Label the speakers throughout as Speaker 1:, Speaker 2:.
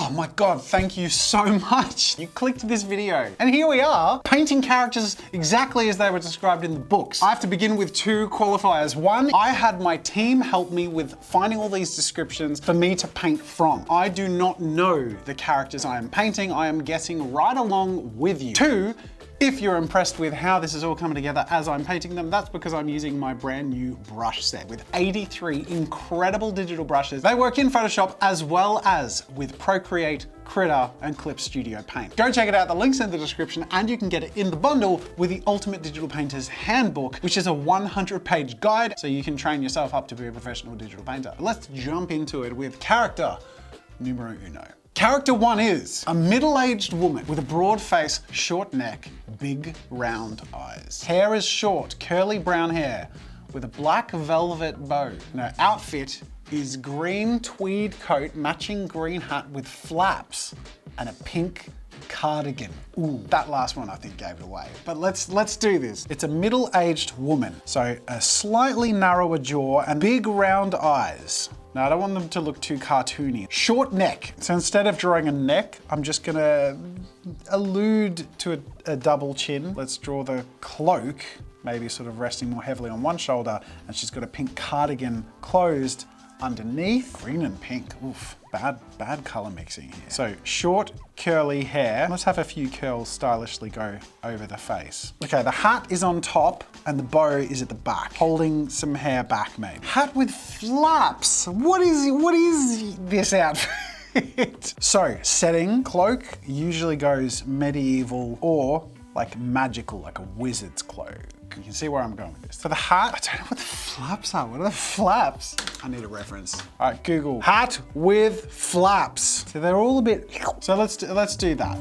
Speaker 1: Oh my God, thank you so much. You clicked this video. And here we are, painting characters exactly as they were described in the books. I have to begin with two qualifiers. One, I had my team help me with finding all these descriptions for me to paint from. I do not know the characters I am painting. I am getting right along with you. Two, if you're impressed with how this is all coming together as I'm painting them, that's because I'm using my brand new brush set with 83 incredible digital brushes. They work in Photoshop as well as with Procreate, Critter, and Clip Studio Paint. Go check it out, the link's in the description, and you can get it in the bundle with the Ultimate Digital Painter's Handbook, which is a 100-page guide so you can train yourself up to be a professional digital painter. Let's jump into it with character numero uno. Character one is a middle-aged woman with a broad face, short neck, big round eyes. Hair is short, curly brown hair with a black velvet bow. And her outfit is green tweed coat, matching green hat with flaps and a pink cardigan. Ooh, that last one I think gave it away. But let's do this. It's a middle-aged woman, so a slightly narrower jaw and big round eyes. Now, I don't want them to look too cartoony. Short neck. So instead of drawing a neck, I'm just gonna allude to a double chin. Let's draw the cloak, maybe sort of resting more heavily on one shoulder, and she's got a pink cardigan closed underneath. Green and pink, oof, bad color mixing here. So short, curly hair. Let's have a few curls stylishly go over the face. Okay, the hat is on top and the bow is at the back, holding some hair back maybe. Hat with flaps. What is this outfit? So, setting, cloak usually goes medieval or like magical, like a wizard's cloak. You can see where I'm going with this. For the hat, I don't know what the flaps are. What are the flaps? I need a reference. All right, Google. Hat with flaps. So they're all a bit, so let's do that.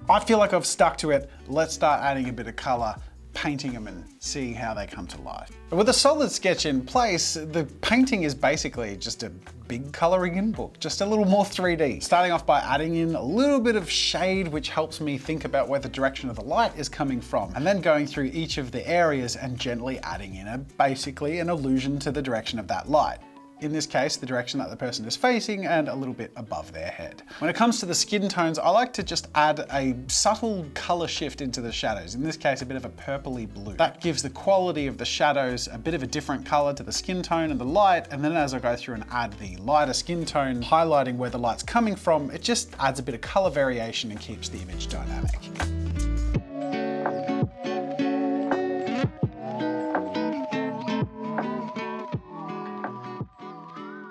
Speaker 1: I feel like I've stuck to it. Let's start adding a bit of color, painting them and seeing how they come to life. With a solid sketch in place, the painting is basically just a big coloring in book, just a little more 3D. Starting off by adding in a little bit of shade, which helps me think about where the direction of the light is coming from, and then going through each of the areas and gently adding in basically an allusion to the direction of that light. In this case, the direction that the person is facing and a little bit above their head. When it comes to the skin tones, I like to just add a subtle color shift into the shadows. In this case, a bit of a purpley blue. That gives the quality of the shadows a bit of a different color to the skin tone and the light. And then as I go through and add the lighter skin tone, highlighting where the light's coming from, it just adds a bit of color variation and keeps the image dynamic.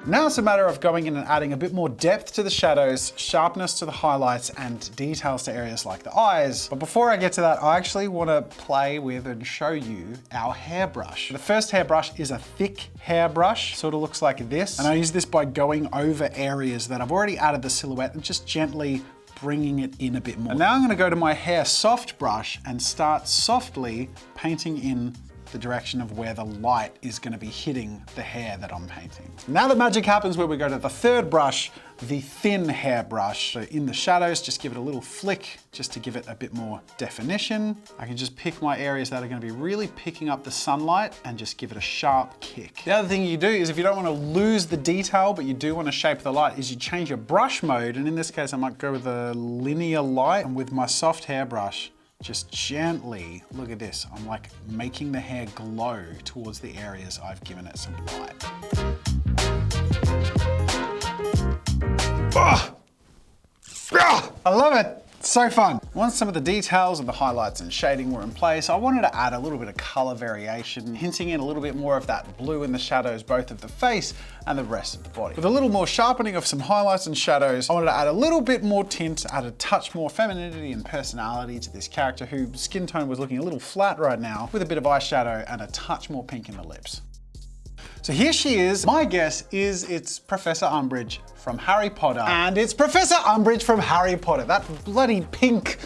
Speaker 1: Now it's a matter of going in and adding a bit more depth to the shadows, sharpness to the highlights, and details to areas like the eyes. But before I get to that, I actually want to play with and show you our hairbrush. The first hairbrush is a thick hairbrush, sort of looks like this. And I use this by going over areas that I've already added the silhouette and just gently bringing it in a bit more. And now I'm going to go to my hair soft brush and start softly painting in the direction of where the light is going to be hitting the hair that I'm painting. Now the magic happens where we go to the third brush, the thin hairbrush. So in the shadows, just give it a little flick just to give it a bit more definition. I can just pick my areas that are going to be really picking up the sunlight and just give it a sharp kick. The other thing you do is if you don't want to lose the detail, but you do want to shape the light, is you change your brush mode. And in this case, I might go with a linear light, and with my soft hairbrush, just gently, look at this, I'm like making the hair glow towards the areas I've given it some light. Oh! Oh! I love it. So fun. Once some of the details and the highlights and shading were in place, I wanted to add a little bit of color variation, hinting in a little bit more of that blue in the shadows, both of the face and the rest of the body. With a little more sharpening of some highlights and shadows, I wanted to add a little bit more tint, add a touch more femininity and personality to this character whose skin tone was looking a little flat right now, with a bit of eyeshadow and a touch more pink in the lips. So here she is. My guess is it's Professor Umbridge from Harry Potter. And it's Professor Umbridge from Harry Potter. That bloody pink,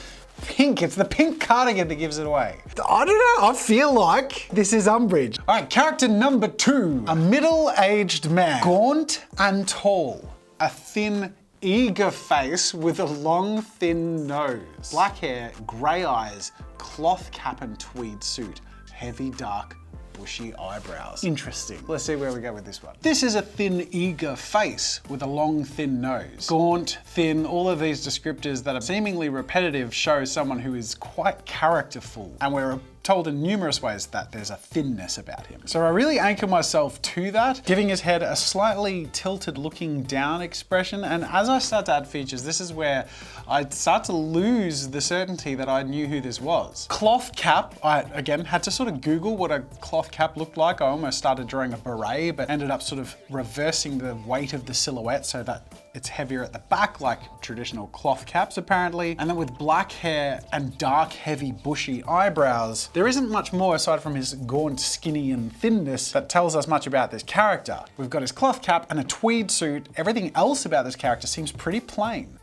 Speaker 1: it's the pink cardigan that gives it away. I don't know, I feel like this is Umbridge. All right, character number 2, a middle-aged man, gaunt and tall, a thin, eager face with a long, thin nose, black hair, gray eyes, cloth cap and tweed suit, heavy, dark bushy eyebrows. Interesting. Let's see where we go with this one. This is a thin, eager face with a long, thin nose. Gaunt, thin, all of these descriptors that are seemingly repetitive show someone who is quite characterful. And we're told in numerous ways that there's a thinness about him. So I really anchor myself to that, giving his head a slightly tilted looking down expression. And as I start to add features, this is where I start to lose the certainty that I knew who this was. Cloth cap, I again had to sort of Google what a cloth cap looked like. I almost started drawing a beret, but ended up sort of reversing the weight of the silhouette so that it's heavier at the back, like traditional cloth caps apparently. And then with black hair and dark, heavy, bushy eyebrows, there isn't much more aside from his gaunt, skinny, and thinness that tells us much about this character. We've got his cloth cap and a tweed suit. Everything else about this character seems pretty plain.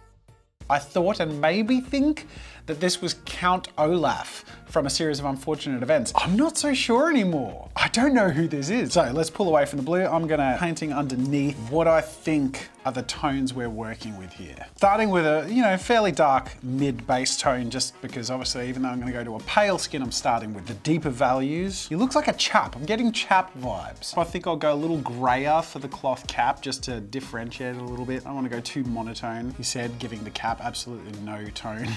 Speaker 1: I thought and maybe think that this was Count Olaf from A Series of Unfortunate Events. I'm not so sure anymore. I don't know who this is. So let's pull away from the blue. I'm gonna painting underneath what I think are the tones we're working with here. Starting with a, fairly dark mid-base tone, just because obviously even though I'm gonna go to a pale skin, I'm starting with the deeper values. He looks like a chap. I'm getting chap vibes. I think I'll go a little grayer for the cloth cap just to differentiate it a little bit. I don't want to go too monotone, he said, giving the cap absolutely no tone.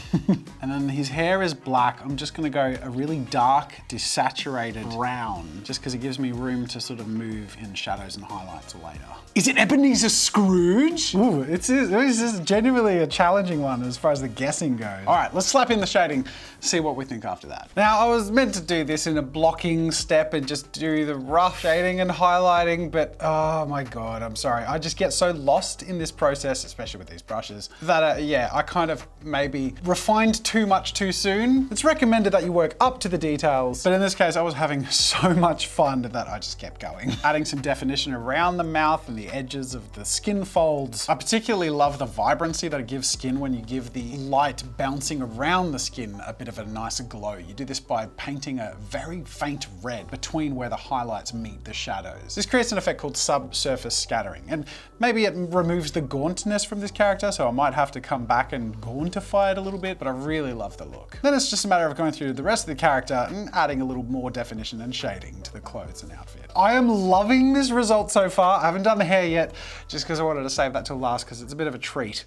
Speaker 1: And then his hair is black. I'm just gonna go a really dark, desaturated brown, just because it gives me room to sort of move in shadows and highlights later. Is it Ebenezer Scrooge? Ooh, this is genuinely a challenging one as far as the guessing goes. All right, let's slap in the shading, see what we think after that. Now, I was meant to do this in a blocking step and just do the rough shading and highlighting, but oh my God, I'm sorry. I just get so lost in this process, especially with these brushes, that yeah, I kind of maybe refined too much too soon. It's recommended that you work up to the details, but in this case, I was having so much fun that I just kept going. Adding some definition around the mouth and the edges of the skin folds. I particularly love the vibrancy that it gives skin when you give the light bouncing around the skin a bit of a nicer glow. You do this by painting a very faint red between where the highlights meet the shadows. This creates an effect called subsurface scattering, and maybe it removes the gauntness from this character, so I might have to come back and gauntify it a little bit, but I really love the look. Then it's just a matter of going through the rest of the character and adding a little more definition and shading to the clothes and outfit. I am loving this result so far. I haven't done the hair yet, just because I wanted to save that till last, because it's a bit of a treat.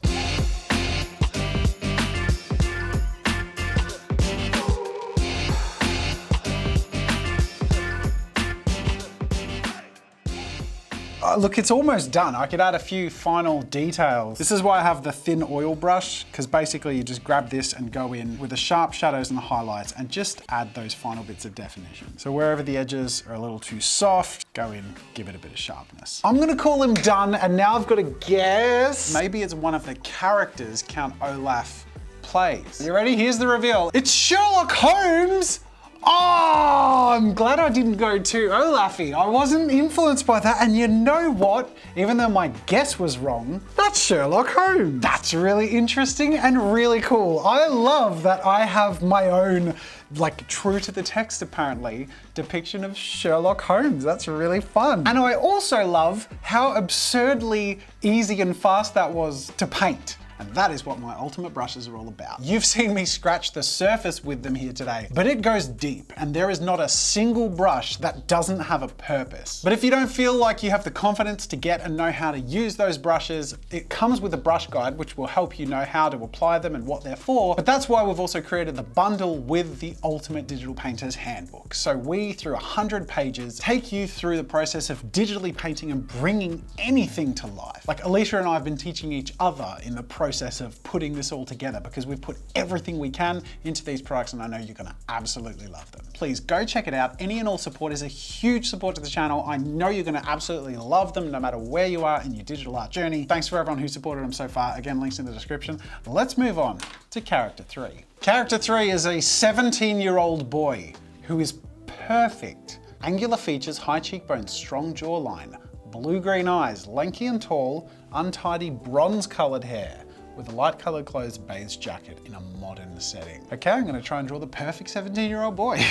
Speaker 1: Look, it's almost done. I could add a few final details. This is why I have the thin oil brush, because basically you just grab this and go in with the sharp shadows and the highlights and just add those final bits of definition. So wherever the edges are a little too soft, go in, give it a bit of sharpness. I'm gonna call him done, and now I've got to guess. Maybe it's one of the characters Count Olaf plays. You ready? Here's the reveal. It's Sherlock Holmes! Oh, I'm glad I didn't go too Olaf-y. I wasn't influenced by that, and you know what? Even though my guess was wrong, that's Sherlock Holmes. That's really interesting and really cool. I love that I have my own, like, true to the text apparently, depiction of Sherlock Holmes. That's really fun. And I also love how absurdly easy and fast that was to paint. And that is what my ultimate brushes are all about. You've seen me scratch the surface with them here today, but it goes deep, and there is not a single brush that doesn't have a purpose. But if you don't feel like you have the confidence to get and know how to use those brushes, it comes with a brush guide, which will help you know how to apply them and what they're for. But that's why we've also created the bundle with the Ultimate Digital Painter's Handbook. So we, through 100 pages, take you through the process of digitally painting and bringing anything to life. Like Alicia and I have been teaching each other in the process of putting this all together, because we've put everything we can into these products, and I know you're gonna absolutely love them. Please go check it out. Any and all support is a huge support to the channel. I know you're gonna absolutely love them no matter where you are in your digital art journey. Thanks for everyone who supported them so far. Again, links in the description. Let's move on to character 3. Character 3 is a 17-year-old boy who is perfect. Angular features, high cheekbones, strong jawline, blue-green eyes, lanky and tall, untidy bronze-colored hair, with a light-colored clothes beige jacket in a modern setting. Okay, I'm gonna try and draw the perfect 17-year-old boy.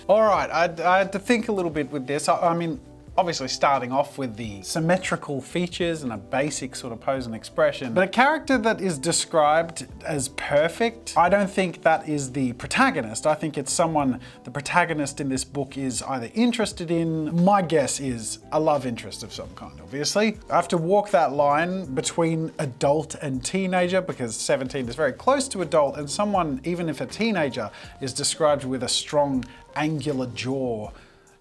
Speaker 1: All right, I had to think a little bit with this. I mean, Obviously starting off with the symmetrical features and a basic sort of pose and expression, but a character that is described as perfect, I don't think that is the protagonist. I think it's someone the protagonist in this book is either interested in. My guess is a love interest of some kind, obviously. I have to walk that line between adult and teenager because 17 is very close to adult, and someone, even if a teenager, is described with a strong angular jaw.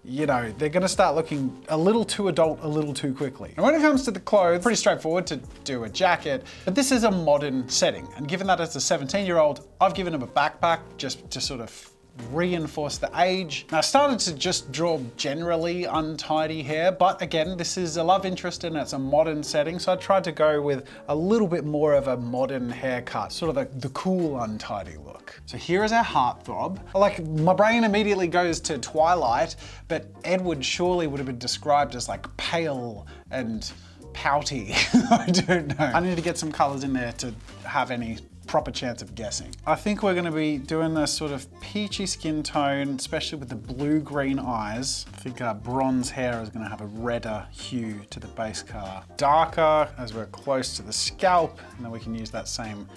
Speaker 1: You know, they're gonna start looking a little too adult a little too quickly. And when it comes to the clothes, pretty straightforward to do a jacket, but this is a modern setting. And given that it's a 17-year-old, I've given him a backpack just to sort of reinforce the age. Now I started to just draw generally untidy hair, but again, this is a love interest and it's a modern setting, so I tried to go with a little bit more of a modern haircut, sort of the cool untidy look. So here is our heartthrob. Like, my brain immediately goes to Twilight, but Edward surely would have been described as like pale and pouty. I don't know. I need to get some colors in there to have any proper chance of guessing. I think we're gonna be doing this sort of peachy skin tone, especially with the blue-green eyes. I think our bronze hair is gonna have a redder hue to the base color. Darker as we're close to the scalp, and then we can use that same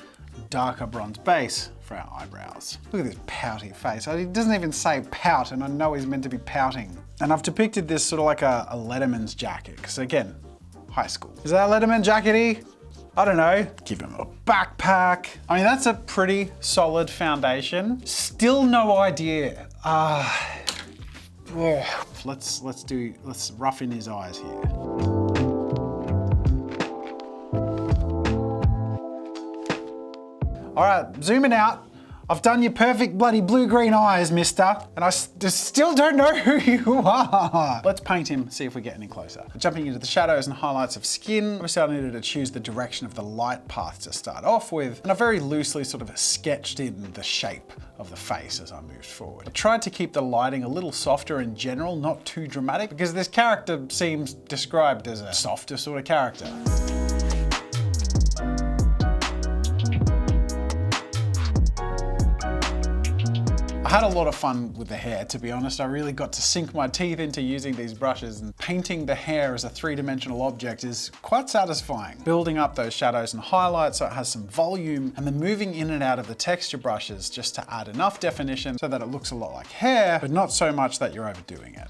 Speaker 1: darker bronze base for our eyebrows. Look at this pouty face. He doesn't even say pout, and I know he's meant to be pouting. And I've depicted this sort of like a Letterman's jacket, because again, high school. Is that a Letterman jacket-y? I don't know, give him a backpack. I mean, that's a pretty solid foundation. Still no idea. Let's rough in his eyes here. All right, zooming out. I've done your perfect bloody blue-green eyes, mister, and I still don't know who you are. Let's paint him, see if we get any closer. Jumping into the shadows and highlights of skin, obviously I needed to choose the direction of the light path to start off with, and I very loosely sort of sketched in the shape of the face as I moved forward. I tried to keep the lighting a little softer in general, not too dramatic, because this character seems described as a softer sort of character. I had a lot of fun with the hair, to be honest. I really got to sink my teeth into using these brushes, and painting the hair as a three-dimensional object is quite satisfying. Building up those shadows and highlights so it has some volume, and then moving in and out of the texture brushes just to add enough definition so that it looks a lot like hair, but not so much that you're overdoing it.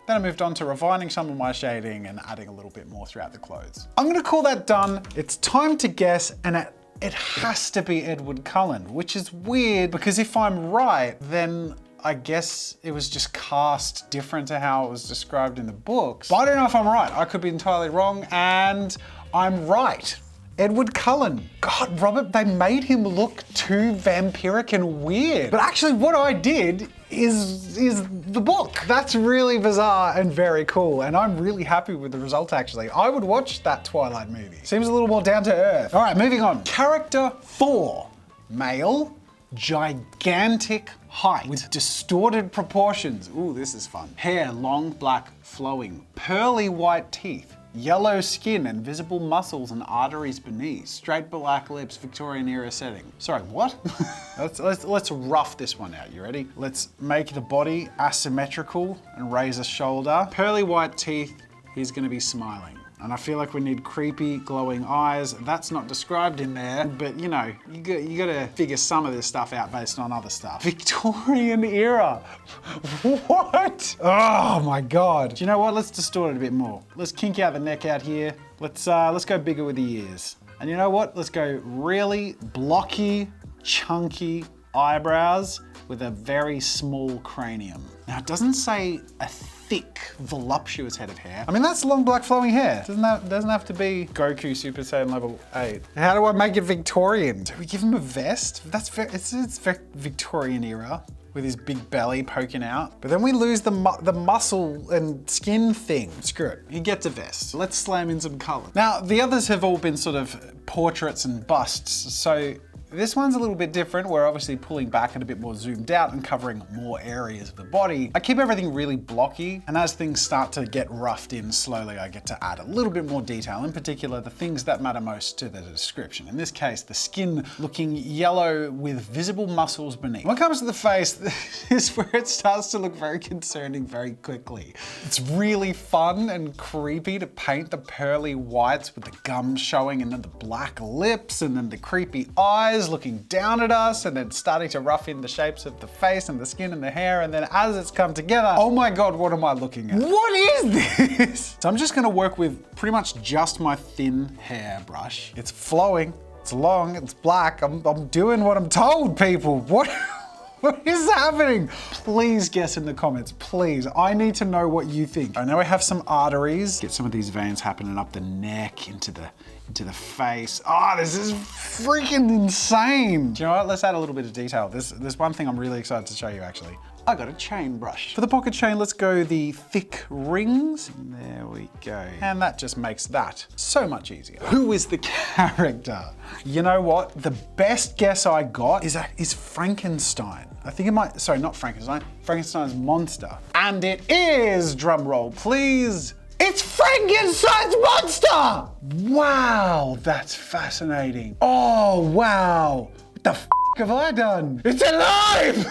Speaker 1: Then I moved on to refining some of my shading and adding a little bit more throughout the clothes. I'm gonna call that done. It's time to guess, and it has to be Edward Cullen, which is weird because if I'm right, then I guess it was just cast different to how it was described in the books. But I don't know if I'm right. I could be entirely wrong, and I'm right. Edward Cullen. God, Robert, they made him look too vampiric and weird. But actually what I did is the book. That's really bizarre and very cool, and I'm really happy with the result actually. I would watch that Twilight movie. Seems a little more down to earth. All right, moving on. Character 4, male, gigantic height with distorted proportions. Ooh, this is fun. Hair, long, black, flowing, pearly white teeth, yellow skin and visible muscles and arteries beneath, straight black lips, Victorian era setting. Sorry, what? let's rough this one out, you ready? Let's make the body asymmetrical and raise a shoulder. Pearly white teeth, he's gonna be smiling. And I feel like we need creepy, glowing eyes. That's not described in there, but you know, you gotta figure some of this stuff out based on other stuff. Victorian era. What? Oh my God. Do you know what? Let's distort it a bit more. Let's kink out the neck out here. Let's go bigger with the ears. And you know what? Let's go really blocky, chunky eyebrows with a very small cranium. Now it doesn't say a thick, voluptuous head of hair. I mean, that's long, black, flowing hair. Doesn't have to be Goku Super Saiyan level 8. How do I make it Victorian? Do we give him a vest? It's very Victorian era with his big belly poking out. But then we lose the muscle and skin thing. Screw it, he gets a vest. Let's slam in some color. Now, the others have all been sort of portraits and busts, so This one's a little bit different. We're obviously pulling back and a bit more zoomed out and covering more areas of the body. I keep everything really blocky, and as things start to get roughed in slowly, I get to add a little bit more detail, in particular the things that matter most to the description. In this case, the skin looking yellow with visible muscles beneath. When it comes to the face, this is where it starts to look very concerning very quickly. It's really fun and creepy to paint the pearly whites with the gums showing and then the black lips and then the creepy eyes looking down at us and then starting to rough in the shapes of the face and the skin and the hair, and then as it's come together, oh my God, what am I looking at? What is this? So I'm just gonna work with pretty much just my thin hair brush. It's flowing, it's long, it's black. I'm doing what I'm told, people. What is happening? Please guess in the comments, please. I need to know what you think. I know I have some arteries. Get some of these veins happening up the neck, into the face. Oh, this is freaking insane. Do you know what? Let's add a little bit of detail. There's one thing I'm really excited to show you actually. I got a chain brush. For the pocket chain, let's go the thick rings. There we go. And that just makes that so much easier. Who is the character? You know what? The best guess I got is Frankenstein. I think it might, sorry, not Frankenstein, Frankenstein's monster. And it is, drum roll please, it's Frankenstein's monster! Wow, that's fascinating. Oh, wow. What the f have I done? It's alive!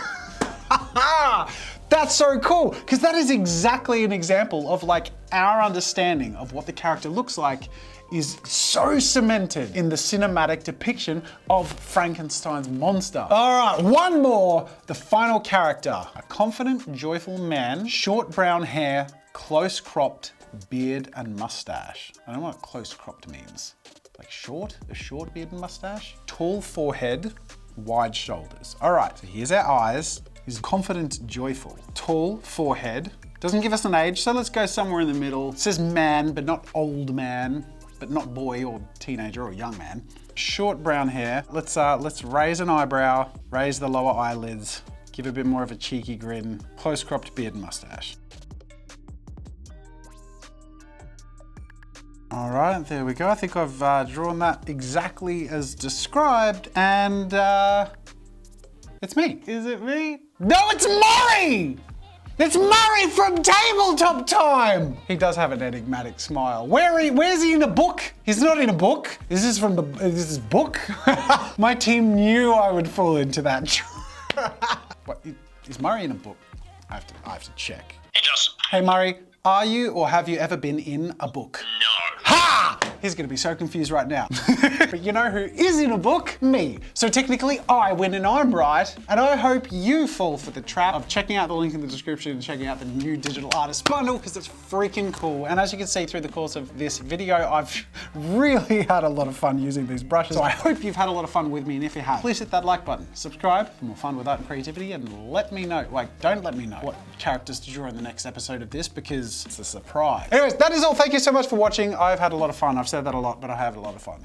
Speaker 1: That's so cool, because that is exactly an example of like our understanding of what the character looks like is so cemented in the cinematic depiction of Frankenstein's monster. All right, one more, the final character. A confident, joyful man, short brown hair, close cropped beard and mustache. I don't know what close cropped means. Like short, a short beard and mustache? Tall forehead, wide shoulders. All right, so here's our eyes. He's confident, joyful. Tall forehead. Doesn't give us an age, so let's go somewhere in the middle. It says man, but not old man, but not boy or teenager or young man. Short brown hair. Let's raise an eyebrow, raise the lower eyelids, give a bit more of a cheeky grin. Close cropped beard and mustache. All right, there we go. I think I've drawn that exactly as described, and it's me. Is it me? No, it's Murray! It's Murray from Tabletop Time! He does have an enigmatic smile. Where's he in a book? He's not in a book. Is this book? My team knew I would fall into that. What, is Murray in a book? I have to check.
Speaker 2: It does.
Speaker 1: Hey Murray, are you or have you ever been in a book?
Speaker 2: No.
Speaker 1: Ha! He's gonna be so confused right now. But you know who is in a book? Me. So technically I win and I'm right, and I hope you fall for the trap of checking out the link in the description and checking out the new digital artist bundle, because it's freaking cool. And as you can see through the course of this video, I've really had a lot of fun using these brushes. So I hope you've had a lot of fun with me, and if you have, please hit that like button, subscribe for more fun with art and creativity, and let me know, like, don't let me know what characters to draw in the next episode of this, because it's a surprise. Anyways, that is all. Thank you so much for watching. I've had a lot of fun. I've said that a lot, but I have a lot of fun.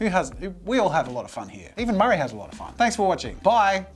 Speaker 1: We all have a lot of fun here. Even Murray has a lot of fun. Thanks for watching. Bye.